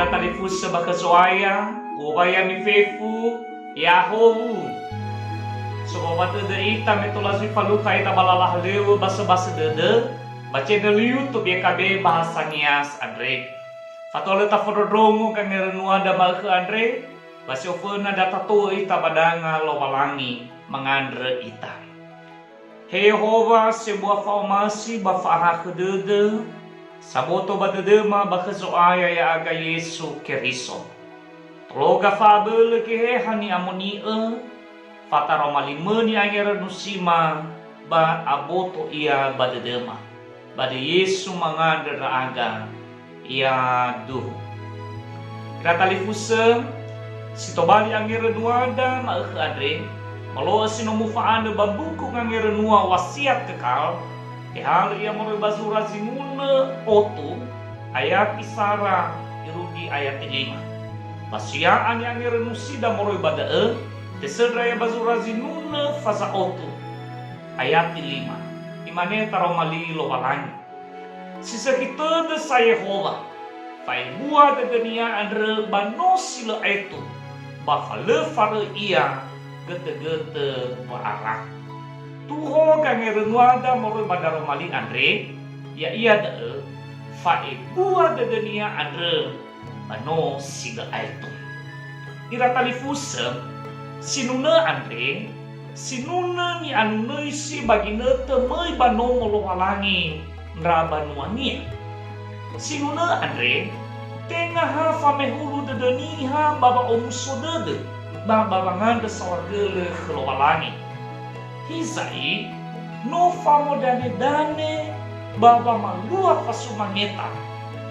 Kira talifus baka soaya, ubaya mi fefu, yahowu. Sobat ita metulasi faluka ita balalah lewu basa-basa dede, baca dari YouTube ya KB bahasa Nias Andre. Fatole ta fododrongo kang renua da malke Andre, basa ofena data to ita badanga lowalangi mengandre ita. Yehova sebuah formasi bafaha kedede, saboto badedema baka soaya ya aga Yesu Keriso. Tologa fabel ke hani amoni fata romalimeni angera nusima ba aboto ia badedema. Bade Yesu mangandra aga ia duh. Kratalifuse sitobali angera nuada maek Andre. Malo sinomufaane babuku angera nua wasiat kekal. Hal ia mau basura zinuna otu ayat isara irugi ayat 5. Basiaan yang nusida mau badae tesedraya basura zinuna fasa otu ayat 5. Imane taromali lowalangi. Sisa kita de saya Yehova. Fai buat de dunia andre banosila itu. Bafale fare ia gete-gete baarak. Tuho kang renwada moro badaro maling Andre ya iya de fae buat de dunia Andre bano siga itu. Ira talifuse sinuna Andre sinuna ni anu si bagina temai bano molo walangi nrabanuania. Sinuna Andre tengah ha famehulu de deniha baba omsodede baba banganda sawargele khlowalangi. Hizai no famo dane baba malua pasumangeta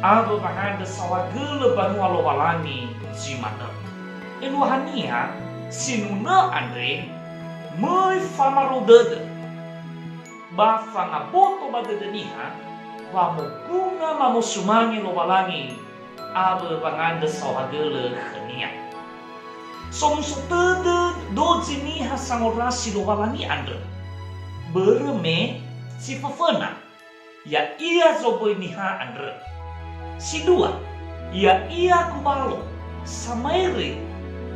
abo manganda sawagele banua lowalangi zimana enuhania sinuna Andre moi famarudede ba fangaboto badedeniha wa bunga mamusumangi lowalangi abo manganda sawagele khania somsutede dozini hasangorasi lowalangi Andre bereme si fefena ya ia zoboy niha Andre si dua ya ia kubalo samaire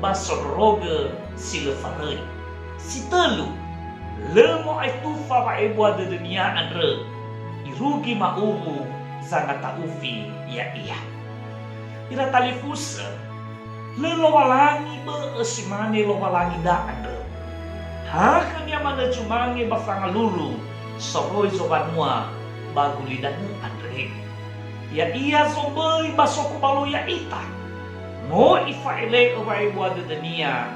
basoroge si lefarei si telu lemo aitufa wa ebua de dunia Andre irugi maubu zangata ufi ya iya ira talifusa lelowalangi be esimane lowalangi da Andre. Hakan yang mana cumangi bafanga lulu soroi sobanua bagulidanu Andre. Ya iya sobai basoku balu ya ita. No ifaile awai buat dunia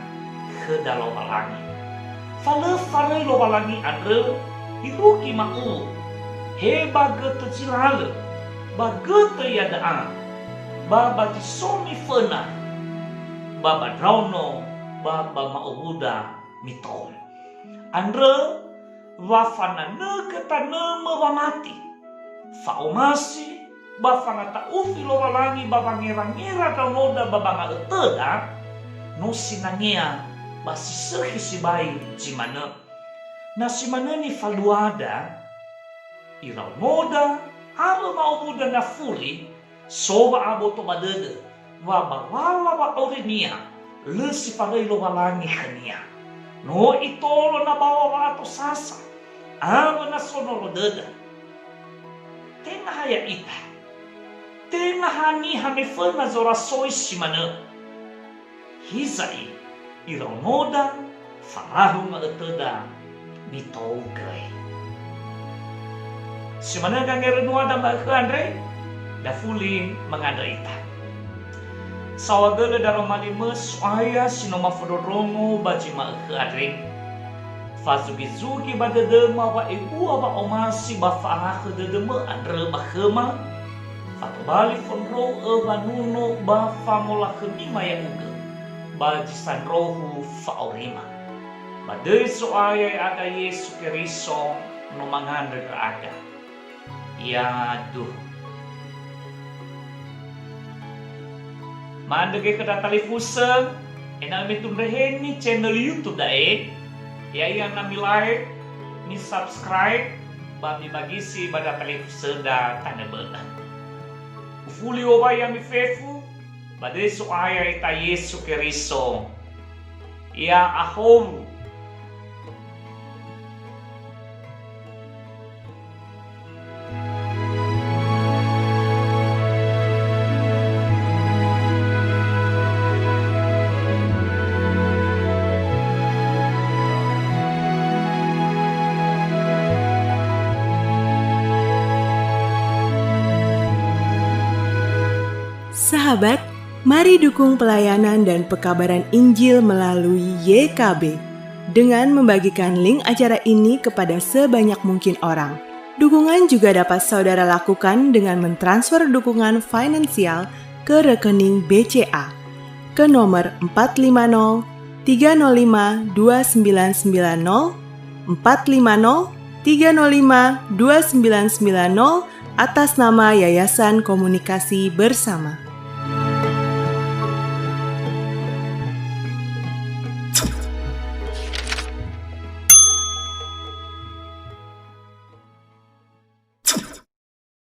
ke lowalangi. Fale lowalangi Andre iruki mau. He bagete cilale. Bagete ya daan. Baba tisomi fena. Baba drauno, baba maubuda mitol. Andre wafana neketane mawamati. Faomasi bafangata ufi lowalangi baba ngira-ngira daunoda baba ngaeteda no sinangea basi sehi sibai jimana. Nasimana ni faluada irau noda alo maubuda na fuli soba aboto badede. Waba wala wa orinia lesi parai lowalangi khania no itolo na bawa wa ato sasa aba na sonolo deda tengah ya ita tengah hani hamefena zora soi simana hizai ironoda farahu maeteda mitougai simana gangerenua da mbak Andre da fuli mengada ita sawagele daromani soaya sinoma fododrongo bajima Andre fazugizugi badedema wa ibu aba omasi bafaha kededema Andre bahema fatobali fonro banuno bafamola kenima ya uge bajisan rohu faorima badei soaya ada Yesu Keriso no mangandre aga ya duh. Mandege kada talifusa enal mitundrehe ni channel YouTube dae ya yang nami like ni subscribe babi bagi si pada talifusa da tanda beulah ufuli oba yang mi fefu Bade suaya ita Yesu Keriso. Ya ahom. Sahabat, mari dukung pelayanan dan pekabaran Injil melalui YKB dengan membagikan link acara ini kepada sebanyak mungkin orang. Dukungan juga dapat saudara lakukan dengan mentransfer dukungan finansial ke rekening BCA ke nomor 450 305 2990 450 305 2990 atas nama Yayasan Komunikasi Bersama.